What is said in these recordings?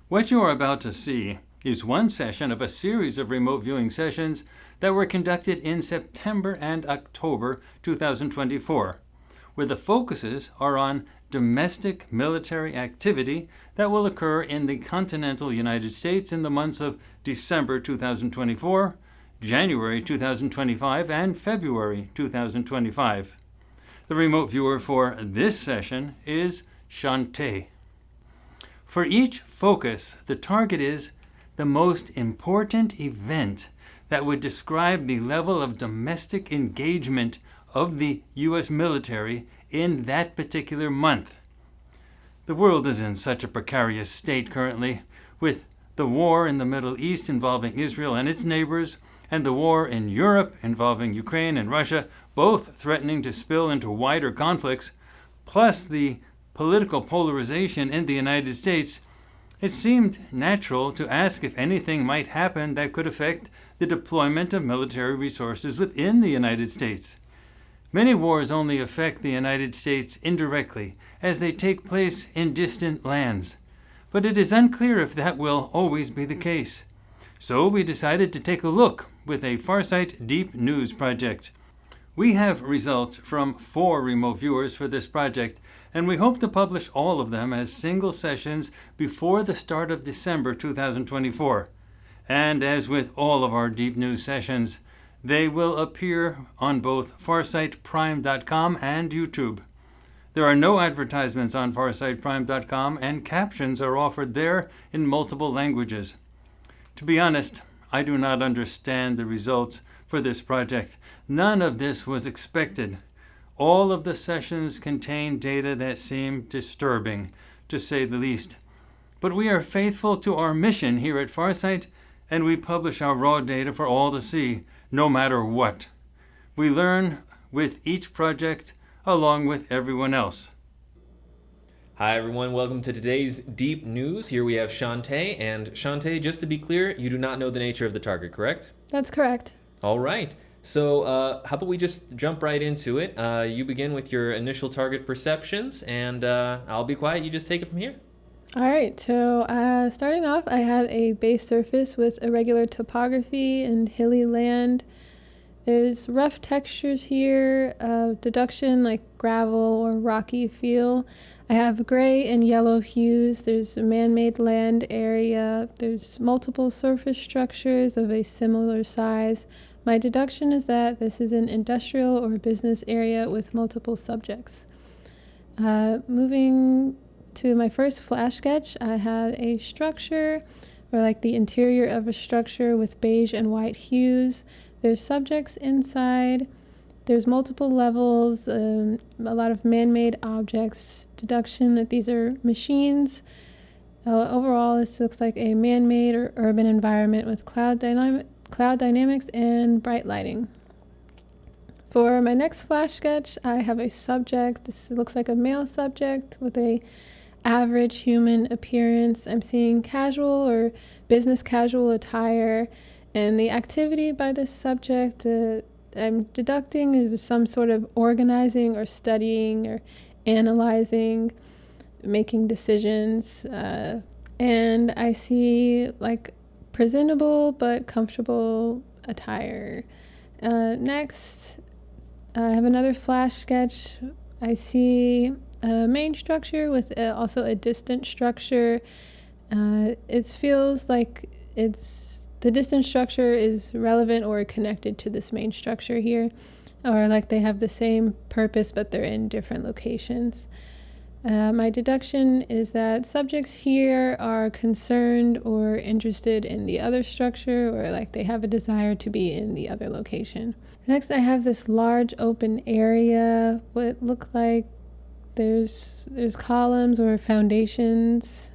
What you are about to see is one session of a series of remote viewing sessions that were conducted in September and October 2024, where the focuses are on domestic military activity that will occur in the continental United States in the months of December 2024, January 2025, and February 2025. The remote viewer for this session is Shantae. For each focus, the target is the most important event that would describe the level of domestic engagement of the U.S. military in that particular month. The world is in such a precarious state currently, with the war in the Middle East involving Israel and its neighbors, and the war in Europe involving Ukraine and Russia, both threatening to spill into wider conflicts, plus the political polarization in the United States. It seemed natural to ask if anything might happen that could affect the deployment of military resources within the United States. Many wars only affect the United States indirectly, as they take place in distant lands. But it is unclear if that will always be the case. So we decided to take a look with a Farsight Deep News project. We have results from 4 remote viewers for this project, and we hope to publish all of them as single sessions before the start of December 2024. And as with all of our Deep News sessions, they will appear on both FARSIGHTPrime.com and YouTube. There are no advertisements on FARSIGHTPrime.com, and captions are offered there in multiple languages. To be honest, I do not understand the results for this project. None of this was expected. All of the sessions contain data that seem disturbing, to say the least. But we are faithful to our mission here at Farsight, and we publish our raw data for all to see, no matter what. We learn with each project along with everyone else. Hi everyone, welcome to today's Deep News. Here we have Shantae, and Shantae, just to be clear, you do not know the nature of the target, correct? That's correct. All right. So how about we just jump right into it? You begin with your initial target perceptions, and I'll be quiet. You just take it from here. All right, so starting off, I have a base surface with irregular topography and hilly land. There's rough textures here, deduction like gravel or rocky feel. I have gray and yellow hues. There's a man-made land area. There's multiple surface structures of a similar size. My deduction is that this is an industrial or business area with multiple subjects. Moving to my first flash sketch, I have a structure, or like the interior of a structure with beige and white hues. There's subjects inside. There's multiple levels, a lot of man-made objects, deduction that these are machines. Overall, this looks like a man-made or urban environment with cloud dynamics and bright lighting. For my next flash sketch, I have a subject. This looks like a male subject with a average human appearance. I'm seeing casual or business casual attire, and the activity by this subject I'm deducting is some sort of organizing or studying or analyzing, making decisions, and I see like presentable but comfortable attire. Next, I have another flash sketch. I see a main structure with also a distant structure. It feels like the distant structure is relevant or connected to this main structure here, or like they have the same purpose but they're in different locations. My deduction is that subjects here are concerned or interested in the other structure, or like they have a desire to be in the other location. Next, I have this large open area. What look like there's columns or foundations.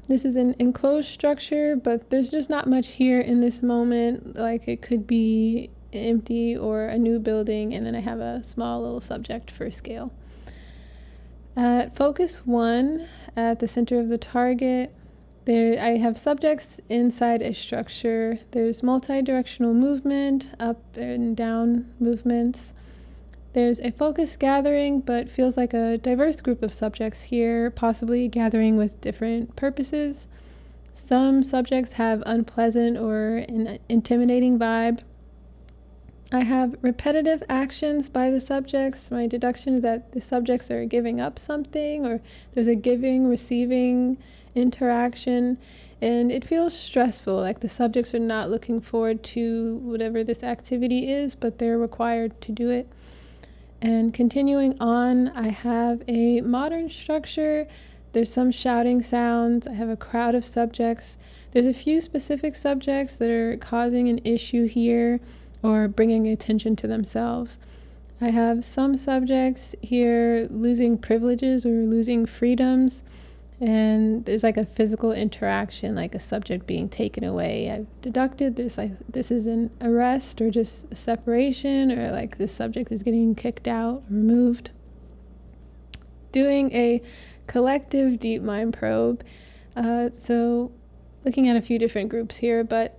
This is an enclosed structure, but there's just not much here in this moment. Like it could be empty or a new building, and then I have a small little subject for scale. At focus 1, at the center of the target, I have subjects inside a structure. There's multi-directional movement, up and down movements. There's a focus gathering, but feels like a diverse group of subjects here, possibly gathering with different purposes. Some subjects have unpleasant or an intimidating vibe. I have repetitive actions by the subjects. My deduction is that the subjects are giving up something, or there's a giving, receiving interaction, and it feels stressful, like the subjects are not looking forward to whatever this activity is, but they're required to do it. And continuing on, I have a modern structure. There's some shouting sounds. I have a crowd of subjects. There's a few specific subjects that are causing an issue here or bringing attention to themselves. I have some subjects here losing privileges or losing freedoms, and there's like a physical interaction, like a subject being taken away. I've deducted this, like this is an arrest or just a separation, or like this subject is getting kicked out, removed. Doing a collective deep mind probe. So looking at a few different groups here, but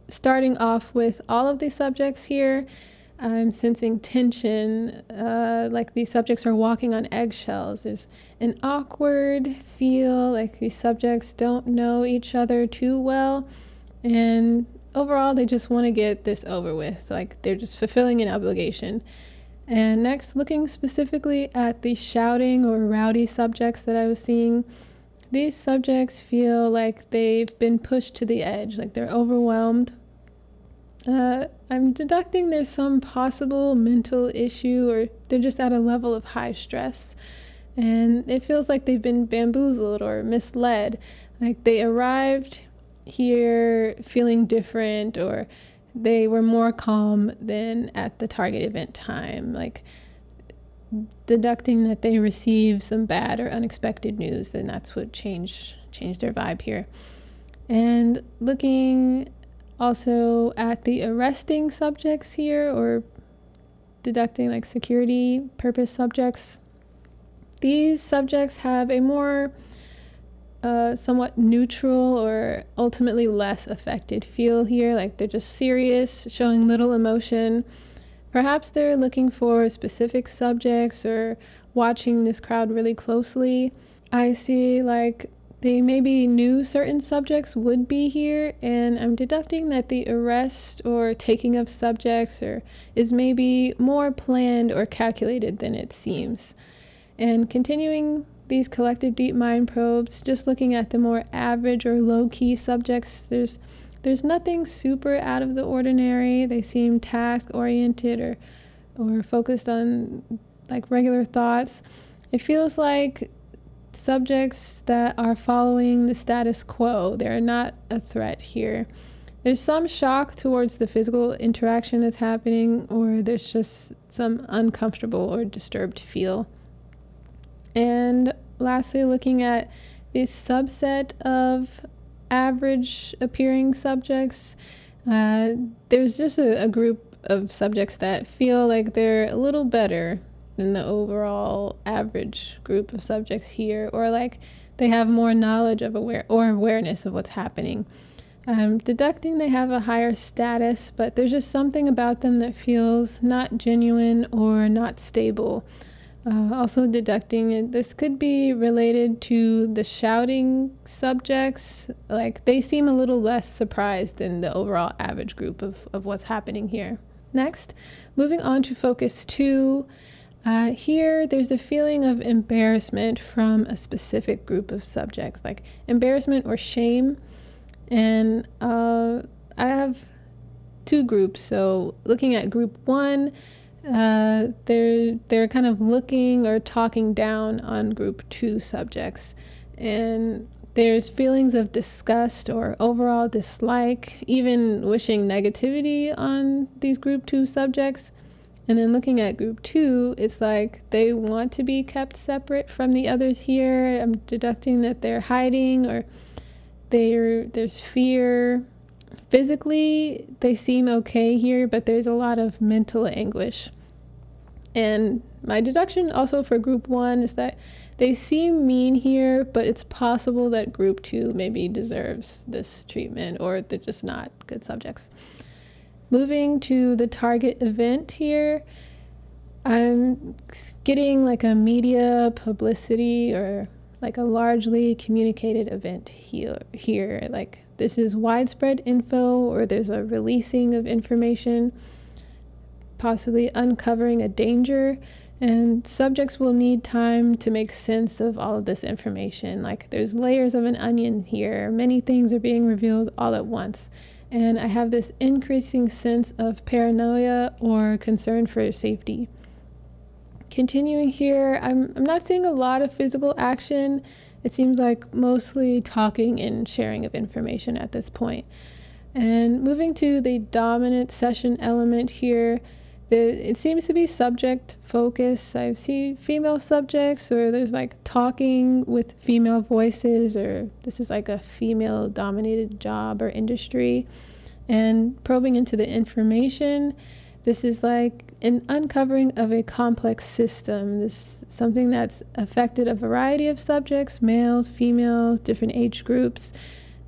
starting off with all of these subjects here, I'm sensing tension, like these subjects are walking on eggshells. There's an awkward feel, like these subjects don't know each other too well, and overall they just want to get this over with, like they're just fulfilling an obligation. And next, looking specifically at the shouting or rowdy subjects that I was seeing, these subjects feel like they've been pushed to the edge, like they're overwhelmed. I'm deducting there's some possible mental issue, or they're just at a level of high stress. And it feels like they've been bamboozled or misled. Like they arrived here feeling different, or they were more calm than at the target event time. Like deducting that they received some bad or unexpected news, then that's what changed their vibe here. And looking also at the arresting subjects here, or deducting like security purpose subjects, these subjects have a more somewhat neutral or ultimately less affected feel here, like they're just serious, showing little emotion. Perhaps they're looking for specific subjects or watching this crowd really closely. I see like they maybe knew certain subjects would be here, and I'm deducting that the arrest or taking of subjects is maybe more planned or calculated than it seems. And continuing these collective deep mind probes, just looking at the more average or low-key subjects, there's nothing super out of the ordinary. They seem task-oriented or focused on like regular thoughts. It feels like subjects that are following the status quo. They're not a threat here. There's some shock towards the physical interaction that's happening, or there's just some uncomfortable or disturbed feel. And lastly, looking at this subset of average appearing subjects, there's just a group of subjects that feel like they're a little better than the overall average group of subjects here, or like they have more knowledge of awareness of what's happening. Deducting they have a higher status, but there's just something about them that feels not genuine or not stable. Also deducting this could be related to the shouting subjects, like they seem a little less surprised than the overall average group of what's happening here. Next, moving on to focus 2. Here, there's a feeling of embarrassment from a specific group of subjects, like embarrassment or shame. And I have 2 groups. So looking at group 1, they're kind of looking or talking down on group 2 subjects. And there's feelings of disgust or overall dislike, even wishing negativity on these group 2 subjects. And then looking at group 2, it's like they want to be kept separate from the others here. I'm deducting that they're hiding, or there's fear. Physically, they seem okay here, but there's a lot of mental anguish. And my deduction also for group 1 is that they seem mean here, but it's possible that group 2 maybe deserves this treatment, or they're just not good subjects. Moving to the target event here, I'm getting like a media publicity or like a largely communicated event here. Like this is widespread info, or there's a releasing of information, possibly uncovering a danger, and subjects will need time to make sense of all of this information. Like there's layers of an onion here. Many things are being revealed all at once. And I have this increasing sense of paranoia or concern for safety. Continuing here, I'm not seeing a lot of physical action. It seems like mostly talking and sharing of information at this point. And moving to the dominant session element here, it seems to be subject focus. I see female subjects, or there's like talking with female voices, or this is like a female dominated job or industry. And probing into the information, this is like an uncovering of a complex system. This is something that's affected a variety of subjects, males, females, different age groups.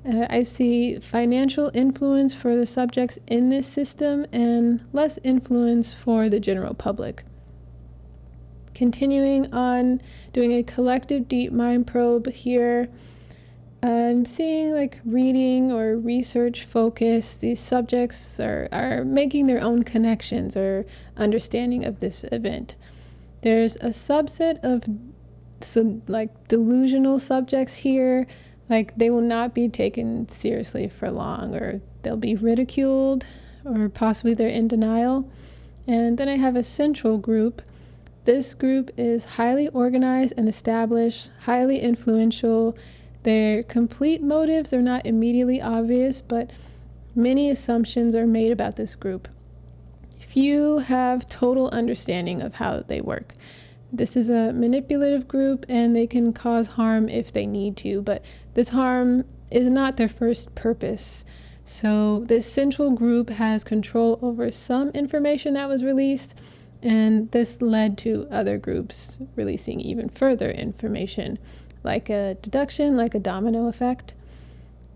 I see financial influence for the subjects in this system and less influence for the general public. Continuing on, doing a collective deep mind probe here. I'm seeing like reading or research focus. These subjects are making their own connections or understanding of this event. There's a subset of like delusional subjects here. Like they will not be taken seriously for long, or they'll be ridiculed, or possibly they're in denial. And then I have a central group. This group is highly organized and established, highly influential. Their complete motives are not immediately obvious, but many assumptions are made about this group. Few have total understanding of how they work. This is a manipulative group, and they can cause harm if they need to, but this harm is not their first purpose. So this central group has control over some information that was released, and this led to other groups releasing even further information, like a deduction, like a domino effect.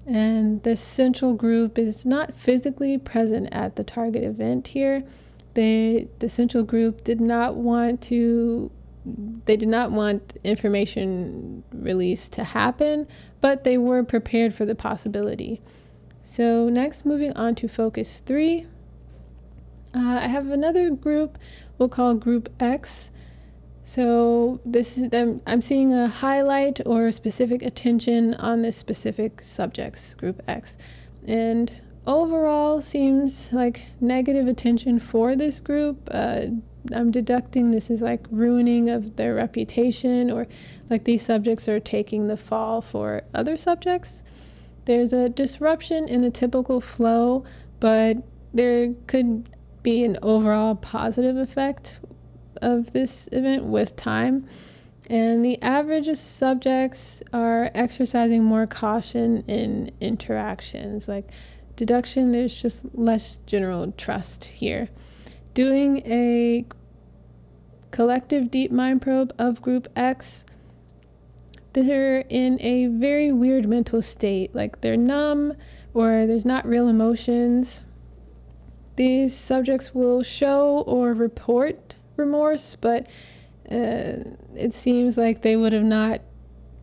And this central group is not physically present at the target event here. The central group did not want information release to happen, but they were prepared for the possibility. So next, moving on to focus 3. I have another group we'll call group X. So this is them. I'm seeing a highlight or specific attention on this specific subjects, group X. And overall seems like negative attention for this group. I'm deducting this is like ruining of their reputation, or like these subjects are taking the fall for other subjects. There's a disruption in the typical flow, but there could be an overall positive effect of this event with time. And the average subjects are exercising more caution in interactions. Like deduction, there's just less general trust here. Doing a collective deep mind probe of group X, they're in a very weird mental state. Like they're numb, or there's not real emotions. These subjects will show or report remorse, but it seems like they would have not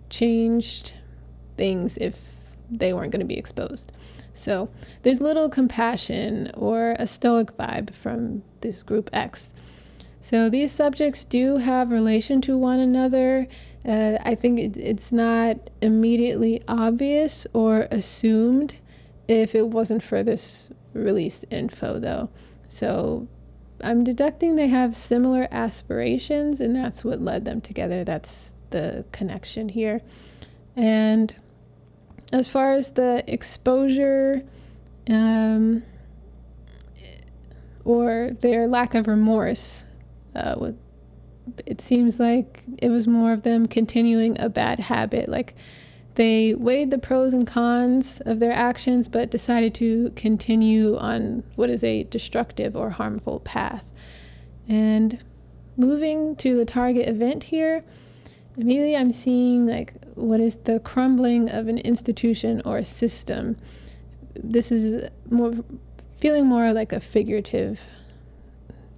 changed things if they weren't going to be exposed. So there's little compassion or a stoic vibe from this group X. So these subjects do have relation to one another. I think it's not immediately obvious or assumed if it wasn't for this released info, though. So I'm deducting they have similar aspirations, and that's what led them together. That's the connection here. And as far as the exposure or their lack of remorse, it seems like it was more of them continuing a bad habit. Like they weighed the pros and cons of their actions, but decided to continue on what is a destructive or harmful path. And moving to the target event here, immediately I'm seeing like what is the crumbling of an institution or a system. This is feeling more like a figurative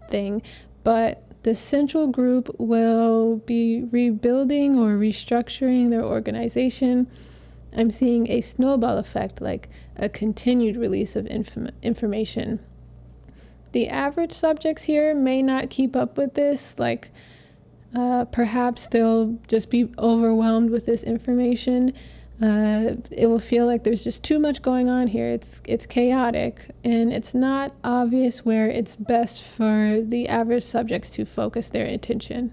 thing, but The central group will be rebuilding or restructuring their organization. I'm seeing a snowball effect, like a continued release of information. The average subjects here may not keep up with this, like perhaps they'll just be overwhelmed with this information. It will feel like there's just too much going on here. It's chaotic, and it's not obvious where it's best for the average subjects to focus their attention.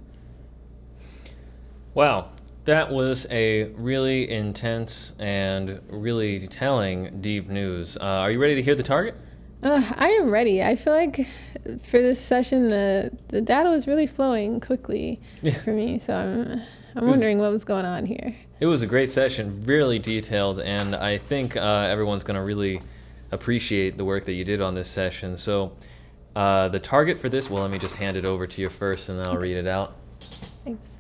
Wow, that was a really intense and really telling deep news. Are you ready to hear the target? I am ready. I feel like for this session, the data was really flowing quickly for me, so I'm wondering what was going on here. It was a great session, really detailed, and I think everyone's going to really appreciate the work that you did on this session. So the target for this, well, let me just hand it over to you first, and then I'll read it out. Thanks.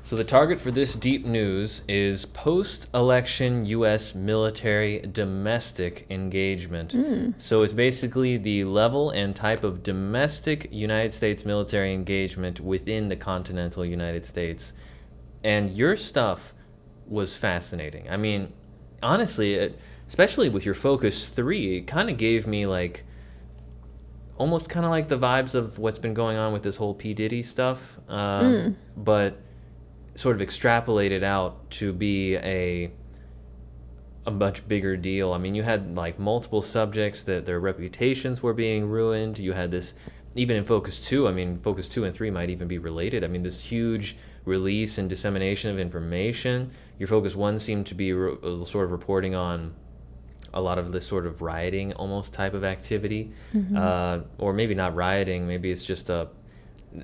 So the target for this deep news is post-election U.S. military domestic engagement. So it's basically the level and type of domestic United States military engagement within the continental United States. And your stuff was fascinating. I mean, honestly, especially with your Focus 3, it kind of gave me like almost kind of like the vibes of what's been going on with this whole P. Diddy stuff, but sort of extrapolated out to be a much bigger deal. I mean, you had like multiple subjects that their reputations were being ruined. You had this, even in Focus 2, I mean, Focus 2 and 3 might even be related. I mean, this huge release and dissemination of information. Your Focus 1 seemed to be sort of reporting on a lot of this sort of rioting almost type of activity, or maybe not rioting, maybe it's just a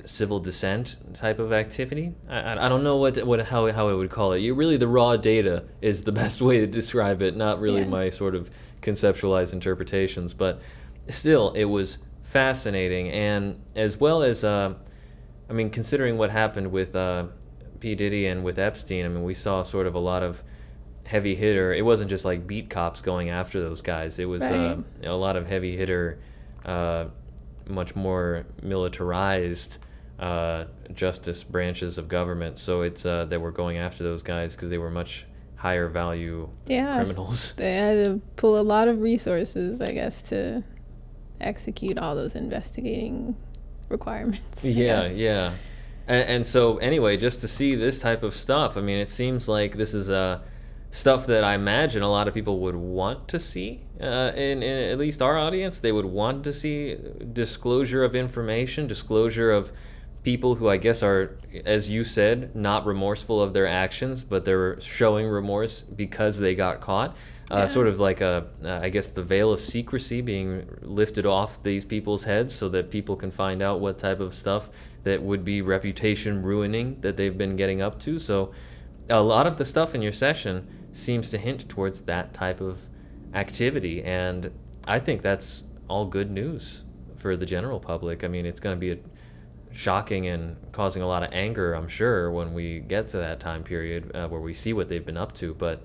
civil dissent type of activity. I don't know how I would call it. Really, the raw data is the best way to describe it, not really my sort of conceptualized interpretations, but still, it was fascinating. And as well as, I mean, considering what happened with P. Diddy and with Epstein, I mean, we saw sort of a lot of heavy hitter. It wasn't just like beat cops going after those guys. It was a lot of heavy hitter, much more militarized justice branches of government. So it's they were going after those guys because they were much higher value criminals. They had to pull a lot of resources, I guess, to execute all those investigating requirements. Yeah. And so anyway, just to see this type of stuff, I mean, it seems like this is stuff that I imagine a lot of people would want to see. In at least our audience, they would want to see disclosure of information, disclosure of people who I guess are, as you said, not remorseful of their actions, but they're showing remorse because they got caught. Sort of like I guess the veil of secrecy being lifted off these people's heads so that people can find out what type of stuff that would be reputation ruining that they've been getting up to. So a lot of the stuff in your session seems to hint towards that type of activity, and I think that's all good news for the general public. I mean, it's going to be shocking and causing a lot of anger, I'm sure, when we get to that time period where we see what they've been up to, but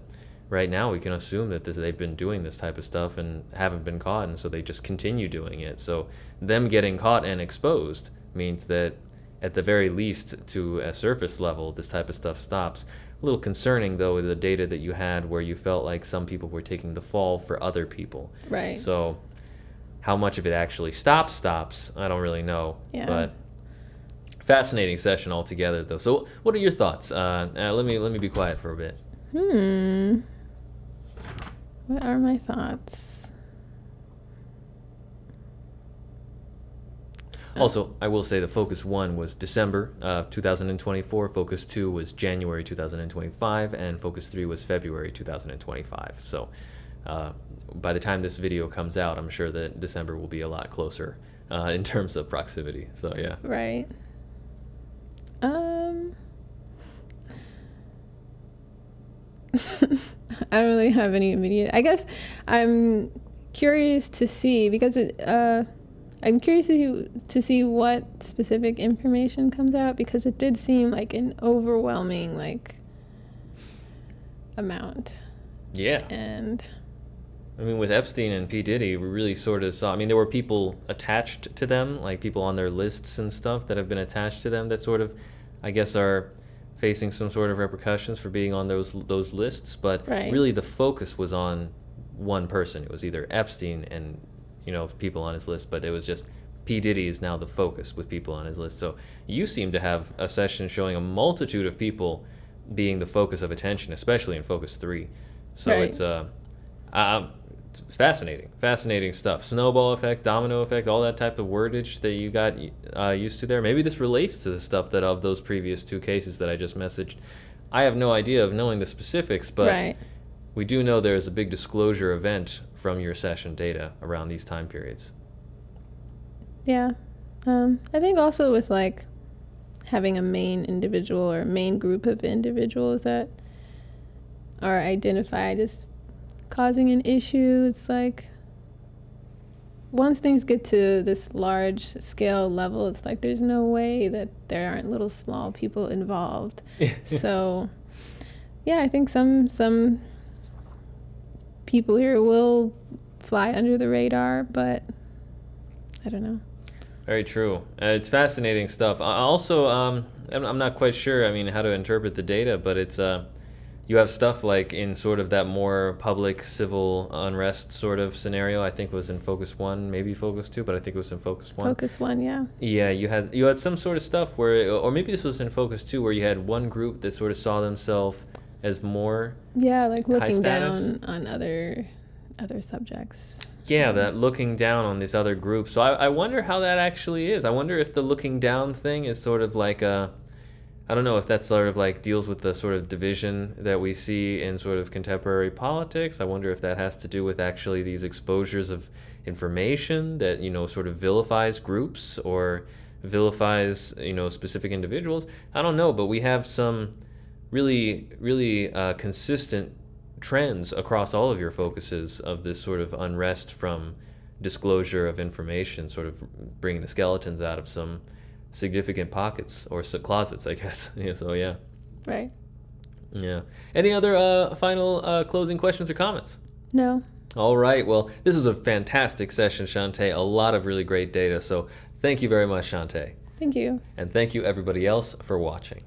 right now we can assume that they've been doing this type of stuff and haven't been caught, and so they just continue doing it. So them getting caught and exposed means that at the very least, to a surface level, this type of stuff stops. A little concerning, though, with the data that you had where you felt like some people were taking the fall for other people. Right. So how much of it actually stops, I don't really know. Yeah. But fascinating session altogether, though. So what are your thoughts? Let me be quiet for a bit. What are my thoughts? Also, I will say the Focus 1 was December 2024, Focus 2 was January 2025, and Focus 3 was February 2025. So by the time this video comes out, I'm sure that December will be a lot closer in terms of proximity. So, yeah. Right. I don't really have any immediate. I guess I'm curious to see, because I'm curious to see what specific information comes out, because it did seem like an overwhelming amount. Yeah. And I mean, with Epstein and P. Diddy, we really sort of saw, I mean, there were people attached to them, like people on their lists and stuff that have been attached to them that sort of, I guess, are facing some sort of repercussions for being on those lists. But really the focus was on one person. It was either Epstein and, people on his list, but it was just P. Diddy is now the focus with people on his list. So you seem to have a session showing a multitude of people being the focus of attention, especially in Focus 3. So it's fascinating stuff. Snowball effect, domino effect, all that type of wordage that you got used to there. Maybe this relates to the stuff that of those previous 2 cases that I just messaged. I have no idea of knowing the specifics, but we do know there's a big disclosure event from your session data around these time periods. Yeah. I think also with like having a main individual or a main group of individuals that are identified as causing an issue, it's like once things get to this large scale level, it's like there's no way that there aren't little small people involved. So yeah, I think some people here will fly under the radar, but I don't know. Very true. It's fascinating stuff. Also, I'm not quite sure, how to interpret the data, but it's you have stuff like in sort of that more public civil unrest sort of scenario. I think it was in Focus 1, maybe Focus 2, but I think it was in Focus 1. Focus 1, yeah. Yeah, you had some sort of stuff where, or maybe this was in Focus 2, where you had one group that sort of saw themselves as more like looking down on other subjects. Yeah, that looking down on this other group. So I wonder how that actually is. I wonder if the looking down thing is sort of like I don't know if that sort of like deals with the sort of division that we see in sort of contemporary politics. I wonder if that has to do with actually these exposures of information that, sort of vilifies groups or vilifies, specific individuals. I don't know, but we have some really, really consistent trends across all of your focuses of this sort of unrest from disclosure of information, sort of bringing the skeletons out of some significant pockets or closets, I guess. So yeah. Right. Yeah. Any other final closing questions or comments? No. All right. Well, this was a fantastic session, Shantae. A lot of really great data. So thank you very much, Shantae. Thank you. And thank you everybody else for watching.